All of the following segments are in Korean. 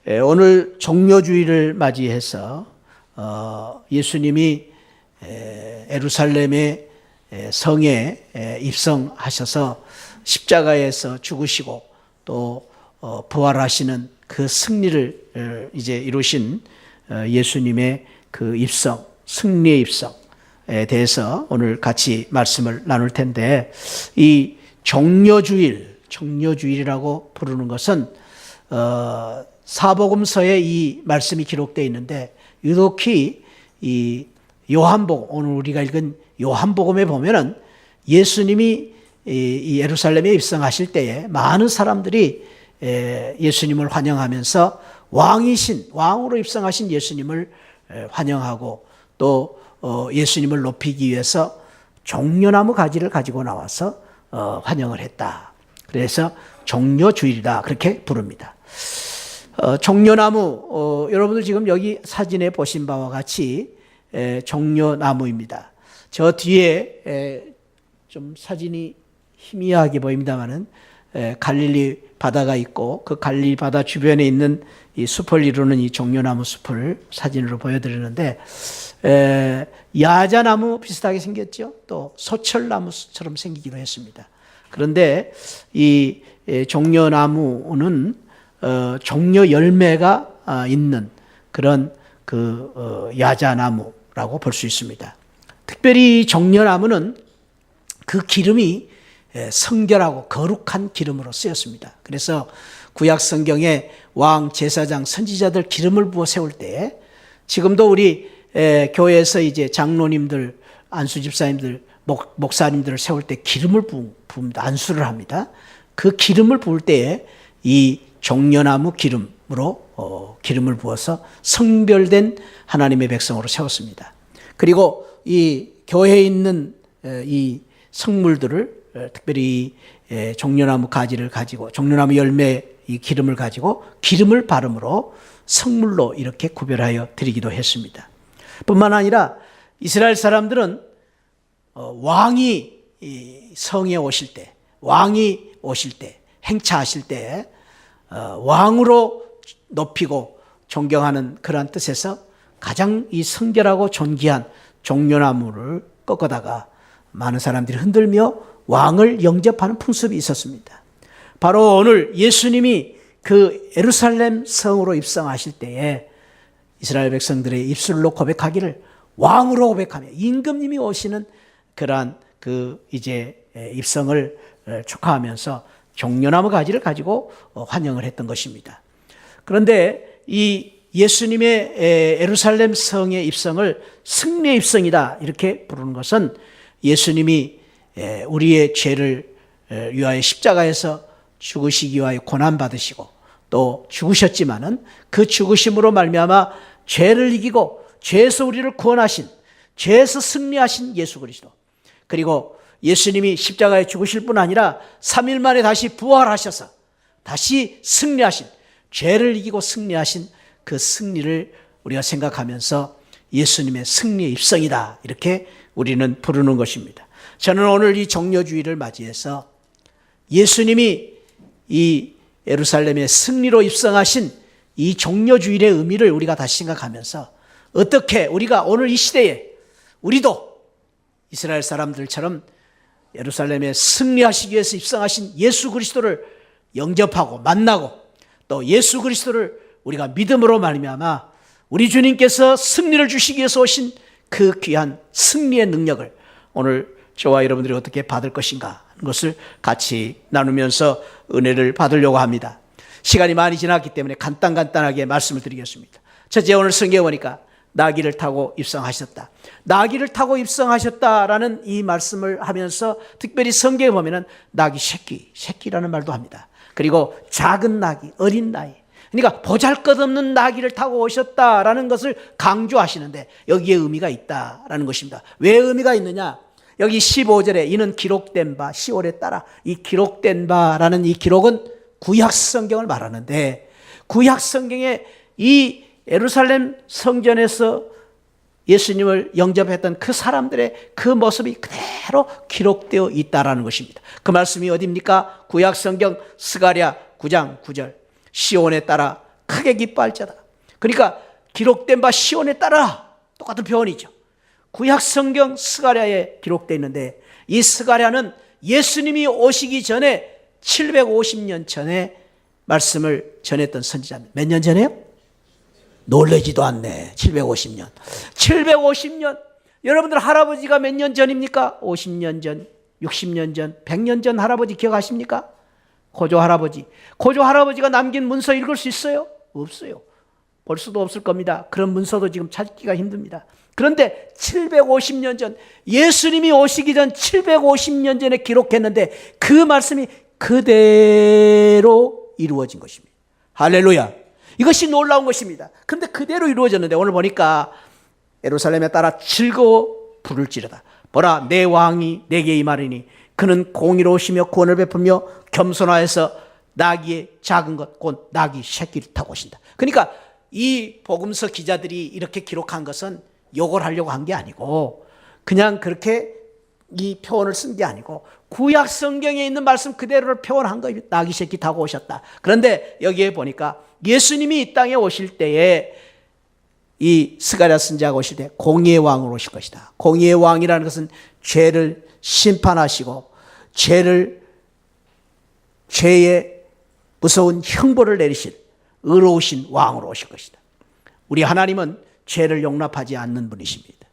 오늘 종려주의를 맞이해서 예수님이 예루살렘의 성에 입성하셔서 십자가에서 죽으시고 또 부활하시는 그 승리를 이제 이루신 예수님의 그 입성, 승리의 입성에 대해서 오늘 같이 말씀을 나눌 텐데, 이 종려주일이라고 부르는 것은 사복음서에 이 말씀이 기록되어 있는데, 유독히 이 요한복음, 오늘 우리가 읽은 요한복음에 보면은 예수님이 이 예루살렘에 입성하실 때에 많은 사람들이 예수님을 환영하면서 왕으로 입성하신 예수님을 환영하고, 또 예수님을 높이기 위해서 종려나무 가지를 가지고 나와서 환영을 했다. 그래서 종려주일이다, 그렇게 부릅니다. 종려나무, 여러분들 지금 여기 사진에 보신 바와 같이 종려나무입니다. 저 뒤에 좀 사진이 희미하게 보입니다만은 갈릴리 바다가 있고, 그 갈릴리 바다 주변에 있는 이 숲을 이루는 이 종려나무 숲을 사진으로 보여드리는데, 야자나무 비슷하게 생겼죠. 또 소철나무처럼 생기기도 했습니다. 그런데 이 종려나무는 종려 열매가 있는 그런 그 야자나무라고 볼 수 있습니다. 특별히 종려나무는 그 기름이 성결하고 거룩한 기름으로 쓰였습니다. 그래서 구약 성경에 왕, 제사장, 선지자들 기름을 부어 세울 때, 지금도 우리 교회에서 이제 장로님들, 안수 집사님들, 목사님들을 세울 때 기름을 부읍니다. 안수를 합니다. 그 기름을 부을 때에 이 종려나무 기름으로 기름을 부어서 성별된 하나님의 백성으로 세웠습니다. 그리고 이 교회에 있는 이 성물들을, 특별히 종려나무 가지를 가지고, 종려나무 열매 이 기름을 가지고 기름을 바름으로 성물로 이렇게 구별하여 드리기도 했습니다. 뿐만 아니라 이스라엘 사람들은 왕이 성에 오실 때, 행차하실 때 왕으로 높이고 존경하는 그러한 뜻에서 가장 이 성결하고 존귀한 종려나무를 꺾어다가 많은 사람들이 흔들며 왕을 영접하는 풍습이 있었습니다. 바로 오늘 예수님이 그 예루살렘 성으로 입성하실 때에 이스라엘 백성들의 입술로 고백하기를, 왕으로 고백하며 임금님이 오시는 그러한 그 이제 입성을 축하하면서 종려나무 가지를 가지고 환영을 했던 것입니다. 그런데 이 예수님의 예루살렘 성의 입성을 승리의 입성이다, 이렇게 부르는 것은 예수님이 우리의 죄를 위하여 십자가에서 죽으시기 위하여 고난받으시고 또 죽으셨지만은 그 죽으심으로 말미암아 죄를 이기고 죄에서 우리를 구원하신, 죄에서 승리하신 예수 그리스도, 그리고 예수님이 십자가에 죽으실 뿐 아니라 3일 만에 다시 부활하셔서 다시 승리하신, 죄를 이기고 승리하신 그 승리를 우리가 생각하면서 예수님의 승리의 입성이다, 이렇게 우리는 부르는 것입니다. 저는 오늘 이 종려주의를 맞이해서 예수님이 이 예루살렘의 승리로 입성하신 이 종려주일의 의미를 우리가 다시 생각하면서, 어떻게 우리가 오늘 이 시대에 우리도 이스라엘 사람들처럼 예루살렘에 승리하시기 위해서 입성하신 예수 그리스도를 영접하고 만나고, 또 예수 그리스도를 우리가 믿음으로 말미암아 우리 주님께서 승리를 주시기 위해서 오신 그 귀한 승리의 능력을 오늘 저와 여러분들이 어떻게 받을 것인가 하는 것을 같이 나누면서 은혜를 받으려고 합니다. 시간이 많이 지났기 때문에 간단하게 말씀을 드리겠습니다. 첫째, 오늘 성경에 보니까 나귀를 타고 입성하셨다. 나귀를 타고 입성하셨다라는 이 말씀을 하면서 특별히 성경에 보면은 나귀 새끼라는 말도 합니다. 그리고 작은 나귀, 어린 나귀. 그러니까 보잘것없는 나귀를 타고 오셨다라는 것을 강조하시는데, 여기에 의미가 있다라는 것입니다. 왜 의미가 있느냐? 여기 15절에 이는 기록된 바, 시월에 따라, 이 기록된 바라는 이 기록은 구약 성경을 말하는데, 구약 성경에 이 예루살렘 성전에서 예수님을 영접했던 그 사람들의 그 모습이 그대로 기록되어 있다라는 것입니다. 그 말씀이 어디입니까? 구약 성경 스가랴 9장 9절. 시온에 따라 크게 기뻐할지어다. 그러니까 기록된 바 시온에 따라 똑같은 표현이죠. 구약 성경 스가랴에 기록되어 있는데 이 스가랴는 예수님이 오시기 전에 750년 전에 말씀을 전했던 선지자입니다. 몇 년 전에요? 놀라지도 않네. 750년. 750년. 여러분들 할아버지가 몇 년 전입니까? 50년 전, 60년 전, 100년 전 할아버지 기억하십니까? 고조 할아버지. 고조 할아버지가 남긴 문서 읽을 수 있어요? 없어요. 볼 수도 없을 겁니다. 그런 문서도 지금 찾기가 힘듭니다. 그런데 750년 전, 예수님이 오시기 전 750년 전에 기록했는데 그 말씀이 그대로 이루어진 것입니다. 할렐루야. 이것이 놀라운 것입니다. 그런데 그대로 이루어졌는데 오늘 보니까 예루살렘에 따라 즐거워 부를지로다. 보라, 내 왕이 내게 임하리니 그는 공의로우시며 구원을 베풀며 겸손하여서 나귀의 작은 것 곧 나귀 새끼를 타고 오신다. 그러니까 이 복음서 기자들이 이렇게 기록한 것은 욕을 하려고 한 게 아니고 그냥 그렇게 이 표현을 쓴 게 아니고 구약 성경에 있는 말씀 그대로를 표현한 거예요. 나귀 새끼 타고 오셨다. 그런데 여기에 보니까 예수님이 이 땅에 오실 때에 이 스가랴 선지자가 오실 때 공의의 왕으로 오실 것이다. 공의의 왕이라는 것은 죄를 심판하시고 죄의 무서운 형벌을 내리실 의로우신 왕으로 오실 것이다. 우리 하나님은 죄를 용납하지 않는 분이십니다.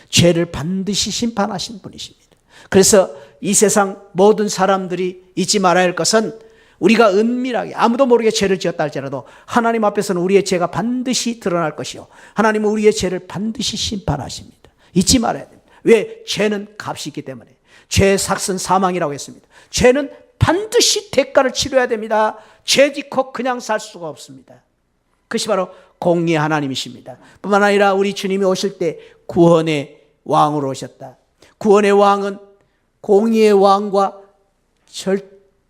죄를 반드시 심판하신 분이십니다. 그래서 이 세상 모든 사람들이 잊지 말아야 할 것은 우리가 은밀하게 아무도 모르게 죄를 지었다 할지라도 하나님 앞에서는 우리의 죄가 반드시 드러날 것이요 하나님은 우리의 죄를 반드시 심판하십니다. 잊지 말아야 됩니다. 왜? 죄는 값이 있기 때문에. 죄의 삭은 사망이라고 했습니다. 죄는 반드시 대가를 치러야 됩니다. 죄 짓고 그냥 살 수가 없습니다. 그것이 바로 공의의 하나님이십니다. 뿐만 아니라 우리 주님이 오실 때 구원의 왕으로 오셨다. 구원의 왕은 공의의 왕과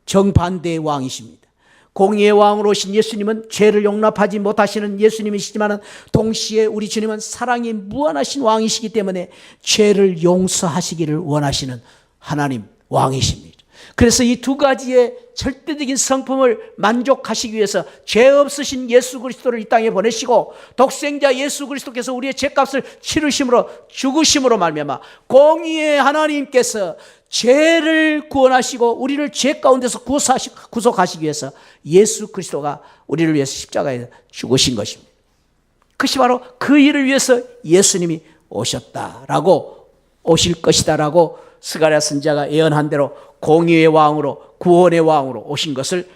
정반대의 왕이십니다. 공의의 왕으로 오신 예수님은 죄를 용납하지 못하시는 예수님이시지만 동시에 우리 주님은 사랑이 무한하신 왕이시기 때문에 죄를 용서하시기를 원하시는 하나님 왕이십니다. 그래서 이 두 가지의 절대적인 성품을 만족하시기 위해서 죄 없으신 예수 그리스도를 이 땅에 보내시고 독생자 예수 그리스도께서 우리의 죄값을 치르심으로 죽으심으로 말미암아 공의의 하나님께서 죄를 구원하시고 우리를 죄 가운데서 구속하시기 위해서 예수 그리스도가 우리를 위해서 십자가에 죽으신 것입니다. 그것이 바로 그 일을 위해서 예수님이 오셨다라고 오실 것이다라고 스가랴 선지자가 예언한 대로 공의의 왕으로 구원의 왕으로 오신 것을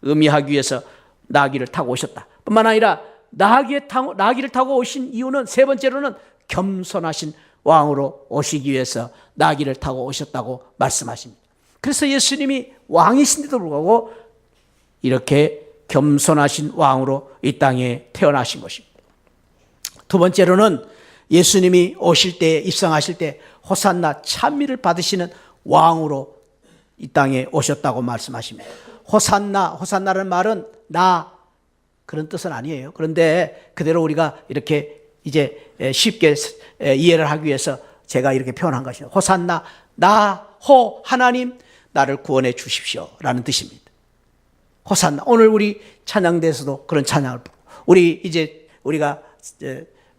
의미하기 위해서 나귀를 타고 오셨다. 뿐만 아니라 나귀를 타고 오신 이유는 세 번째로는 겸손하신 왕으로 오시기 위해서 나귀를 타고 오셨다고 말씀하십니다. 그래서 예수님이 왕이신데도 불구하고 이렇게 겸손하신 왕으로 이 땅에 태어나신 것입니다. 두 번째로는 예수님이 오실 때 입성하실 때 호산나 찬미를 받으시는 왕으로 이 땅에 오셨다고 말씀하십니다. 호산나라는 말은 나 그런 뜻은 아니에요. 그런데 그대로 우리가 이렇게 이제 쉽게 이해를 하기 위해서 제가 이렇게 표현한 것이에요. 호산나 하나님 나를 구원해 주십시오 라는 뜻입니다. 호산나. 오늘 우리 찬양대에서도 그런 찬양을 부르고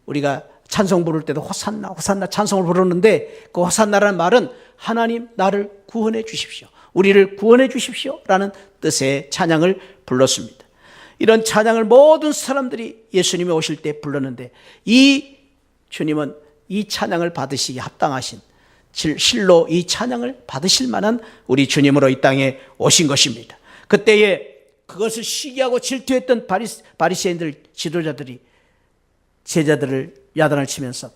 우리가 찬송 부를 때도 호산나 찬송을 부르는데 그 호산나라는 말은 하나님 나를 구원해 주십시오. 우리를 구원해 주십시오 라는 뜻의 찬양을 불렀습니다. 이런 찬양을 모든 사람들이 예수님이 오실 때 불렀는데 이 주님은 이 찬양을 받으시기에 합당하신 실로 이 찬양을 받으실 만한 우리 주님으로 이 땅에 오신 것입니다. 그때에 그것을 시기하고 질투했던 바리새인들 지도자들이 제자들을 야단을 치면서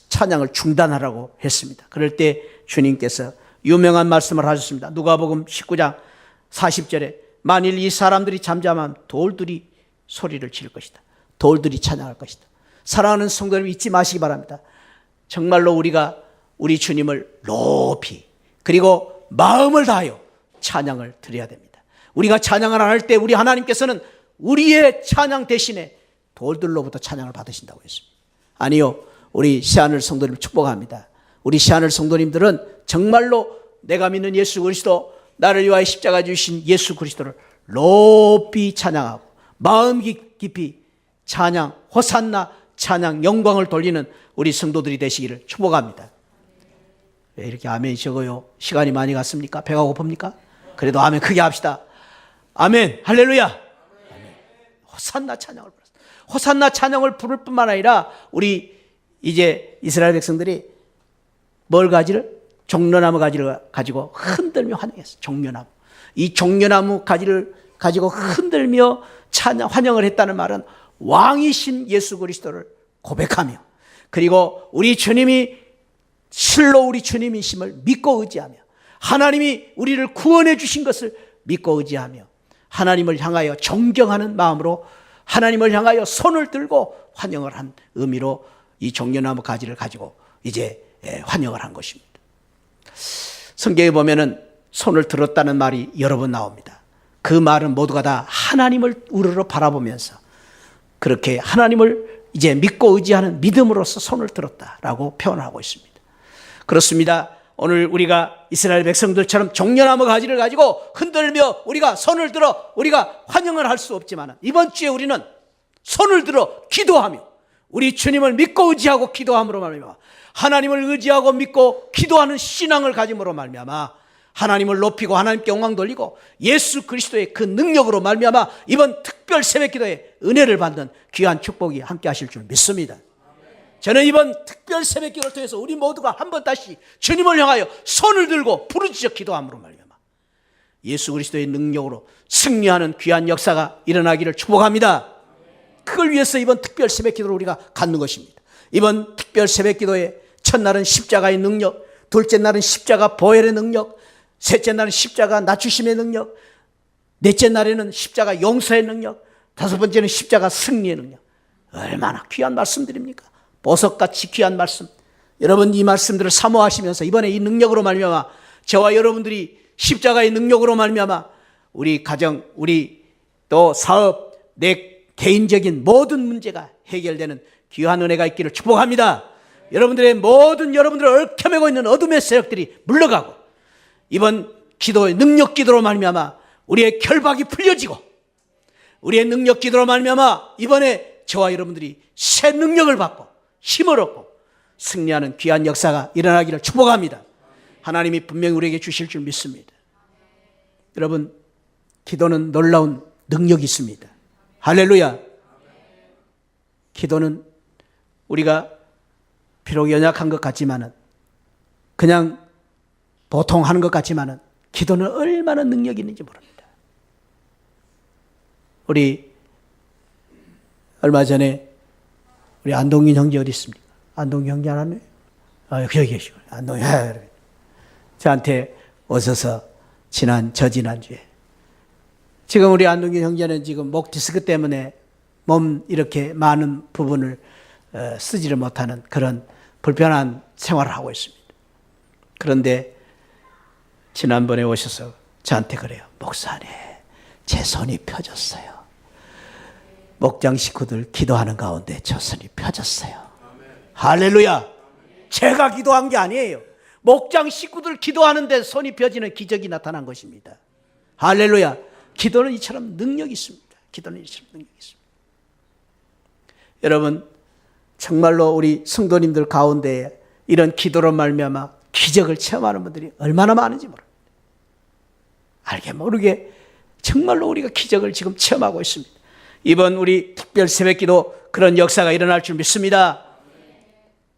찬양을 중단하라고 했습니다. 그럴 때 주님께서 유명한 말씀을 하셨습니다. 누가복음 19장 40절에 만일 이 사람들이 잠잠하면 돌들이 소리를 지를 것이다. 돌들이 찬양할 것이다. 사랑하는 성도 여러분 잊지 마시기 바랍니다. 정말로 우리가 우리 주님을 높이 그리고 마음을 다하여 찬양을 드려야 됩니다. 우리가 찬양을 안 할 때 우리 하나님께서는 우리의 찬양 대신에 돌들로부터 찬양을 받으신다고 했습니다. 아니요. 우리 시하늘 성도님을 축복합니다. 우리 시하늘 성도님들은 정말로 내가 믿는 예수 그리스도 나를 위하여 십자가 주신 예수 그리스도를 높이 찬양하고 마음 깊이 찬양, 호산나 찬양, 영광을 돌리는 우리 성도들이 되시기를 축복합니다. 왜 이렇게 아멘이 적어요? 시간이 많이 갔습니까? 배가 고픕니까? 그래도 아멘 크게 합시다. 아멘, 할렐루야. 아멘. 호산나 찬양을 불렀어요. 호산나 찬양을 부를 뿐만 아니라 우리 이제 이스라엘 백성들이 뭘 가지를? 종려나무 가지를 가지고 흔들며 환영했어요. 종려나무. 이 종려나무 가지를 가지고 흔들며 찬양, 환영을 했다는 말은 왕이신 예수 그리스도를 고백하며, 그리고 우리 주님이 실로 우리 주님이심을 믿고 의지하며, 하나님이 우리를 구원해 주신 것을 믿고 의지하며, 하나님을 향하여 존경하는 마음으로 하나님을 향하여 손을 들고 환영을 한 의미로 이 종려나무 가지를 가지고 이제 환영을 한 것입니다. 성경에 보면은 손을 들었다는 말이 여러 번 나옵니다. 그 말은 모두가 다 하나님을 우러러 바라보면서 그렇게 하나님을 이제 믿고 의지하는 믿음으로써 손을 들었다라고 표현하고 있습니다. 그렇습니다. 오늘 우리가 이스라엘 백성들처럼 종려나무 가지를 가지고 흔들며 우리가 손을 들어 우리가 환영을 할 수 없지만, 이번 주에 우리는 손을 들어 기도하며 우리 주님을 믿고 의지하고 기도함으로 말미암아, 하나님을 의지하고 믿고 기도하는 신앙을 가짐으로 말미암아 하나님을 높이고 하나님께 영광 돌리고 예수 그리스도의 그 능력으로 말미암아 이번 특별 새벽기도에 은혜를 받는 귀한 축복이 함께 하실 줄 믿습니다. 저는 이번 특별 새벽기도를 통해서 우리 모두가 한번 다시 주님을 향하여 손을 들고 부르짖어 기도함으로 말미암아 예수 그리스도의 능력으로 승리하는 귀한 역사가 일어나기를 축복합니다. 그걸 위해서 이번 특별 새벽기도를 우리가 갖는 것입니다. 이번 특별 새벽기도의 첫날은 십자가의 능력, 둘째 날은 십자가 보혈의 능력, 셋째 날은 십자가 낮추심의 능력, 넷째 날에는 십자가 용서의 능력, 다섯 번째는 십자가 승리의 능력. 얼마나 귀한 말씀들입니까? 보석같이 귀한 말씀. 여러분 이 말씀들을 사모하시면서 이번에 이 능력으로 말미암아 저와 여러분들이 십자가의 능력으로 말미암아 우리 가정, 우리 또 사업, 내 개인적인 모든 문제가 해결되는 귀한 은혜가 있기를 축복합니다. 여러분들의 모든 여러분들을 얽혀매고 있는 어둠의 세력들이 물러가고 이번 기도의 능력 기도로 말미암아 우리의 결박이 풀려지고 우리의 능력 기도로 말미암아 이번에 저와 여러분들이 새 능력을 받고 힘을 얻고 승리하는 귀한 역사가 일어나기를 축복합니다. 하나님이 분명히 우리에게 주실 줄 믿습니다. 여러분 기도는 놀라운 능력이 있습니다. 할렐루야. 기도는 우리가 비록 연약한 것 같지만은 그냥 보통 하는 것 같지만은 기도는 얼마나 능력이 있는지 모릅니다. 우리 얼마 전에 우리 안동인 형제 어디 있습니까? 안동인 형제 하나님? 여기 계시고 안동인 저한테 오셔서 저지난주에 지금 우리 안동인 형제는 지금 목 디스크 때문에 몸 이렇게 많은 부분을 쓰지를 못하는 그런 불편한 생활을 하고 있습니다. 그런데 지난번에 오셔서 저한테 그래요. 목사님, 제 손이 펴졌어요. 목장 식구들 기도하는 가운데 저 손이 펴졌어요. 아멘. 할렐루야. 제가 기도한 게 아니에요. 목장 식구들 기도하는데 손이 펴지는 기적이 나타난 것입니다. 할렐루야. 기도는 이처럼 능력이 있습니다. 기도는 이처럼 능력이 있습니다. 여러분 정말로 우리 성도님들 가운데 이런 기도로 말미암아 기적을 체험하는 분들이 얼마나 많은지 모릅니다. 알게 모르게 정말로 우리가 기적을 지금 체험하고 있습니다. 이번 우리 특별 새벽기도 그런 역사가 일어날 줄 믿습니다.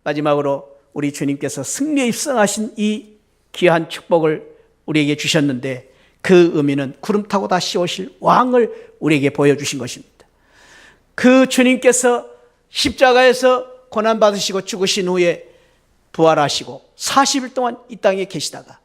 마지막으로 우리 주님께서 승리에 입성하신 이 귀한 축복을 우리에게 주셨는데 그 의미는 구름 타고 다시 오실 왕을 우리에게 보여주신 것입니다. 그 주님께서 십자가에서 고난받으시고 죽으신 후에 부활하시고 40일 동안 이 땅에 계시다가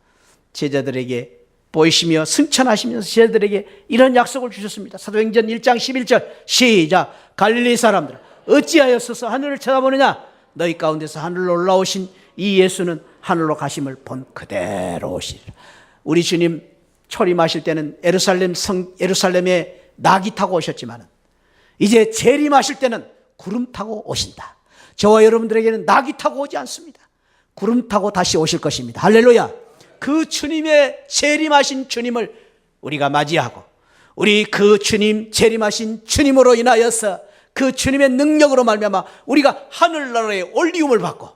제자들에게 보이시며 승천하시면서 제자들에게 이런 약속을 주셨습니다. 사도행전 1장 11절 시작. 갈릴리 사람들아 어찌하여 서서 하늘을 쳐다보느냐. 너희 가운데서 하늘로 올라오신 이 예수는 하늘로 가심을 본 그대로 오시리라. 우리 주님 초림하실 때는 예루살렘에 낙이 타고 오셨지만 이제 재림하실 때는 구름 타고 오신다. 저와 여러분들에게는 낙이 타고 오지 않습니다. 구름 타고 다시 오실 것입니다. 할렐루야. 그 주님의 재림하신 주님을 우리가 맞이하고 우리 그 주님, 재림하신 주님으로 인하여서 그 주님의 능력으로 말미암아 우리가 하늘나라의 올리움을 받고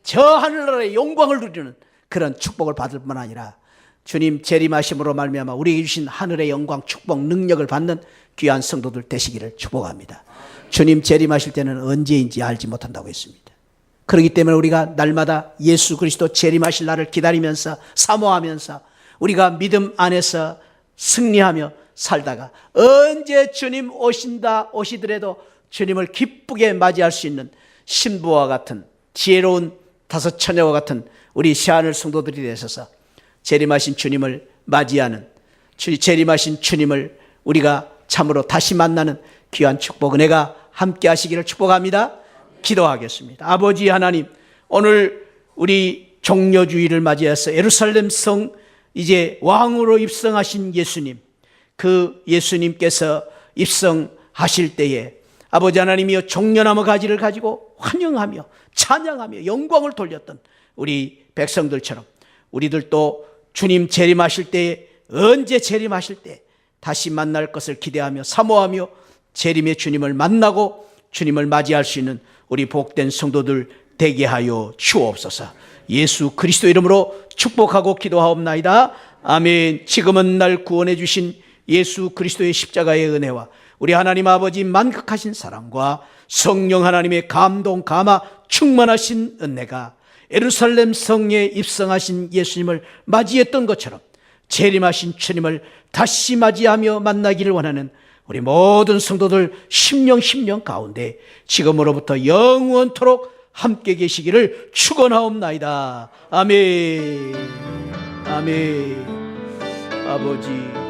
저 하늘나라의 영광을 누리는 그런 축복을 받을 뿐만 아니라 주님 재림하심으로 말미암아 우리에게 주신 하늘의 영광, 축복, 능력을 받는 귀한 성도들 되시기를 축복합니다. 주님 재림하실 때는 언제인지 알지 못한다고 했습니다. 그렇기 때문에 우리가 날마다 예수 그리스도 재림하실 날을 기다리면서 사모하면서 우리가 믿음 안에서 승리하며 살다가 언제 주님 오시더라도 주님을 기쁘게 맞이할 수 있는 신부와 같은 지혜로운 다섯 처녀와 같은 우리 새하늘 성도들이 되셔서 재림하신 주님을 맞이하는, 재림하신 주님을 우리가 참으로 다시 만나는 귀한 축복 은혜가 함께 하시기를 축복합니다. 기도하겠습니다. 아버지 하나님, 오늘 우리 종려주의를 맞이해서 예루살렘 성 이제 왕으로 입성하신 예수님, 그 예수님께서 입성하실 때에 아버지 하나님이여 종려나무 가지를 가지고 환영하며 찬양하며 영광을 돌렸던 우리 백성들처럼 우리들도 주님 재림하실 때에 언제 재림하실 때 다시 만날 것을 기대하며 사모하며 재림의 주님을 만나고 주님을 맞이할 수 있는 우리 복된 성도들 되게 하여 주옵소서. 예수 그리스도 이름으로 축복하고 기도하옵나이다. 아멘. 지금은 날 구원해 주신 예수 그리스도의 십자가의 은혜와 우리 하나님 아버지 만극하신 사랑과 성령 하나님의 감동 감화 충만하신 은혜가 예루살렘 성에 입성하신 예수님을 맞이했던 것처럼 재림하신 주님을 다시 맞이하며 만나기를 원하는 우리 모든 성도들 심령 가운데 지금으로부터 영원토록 함께 계시기를 축원하옵나이다. 아멘. 아멘. 아버지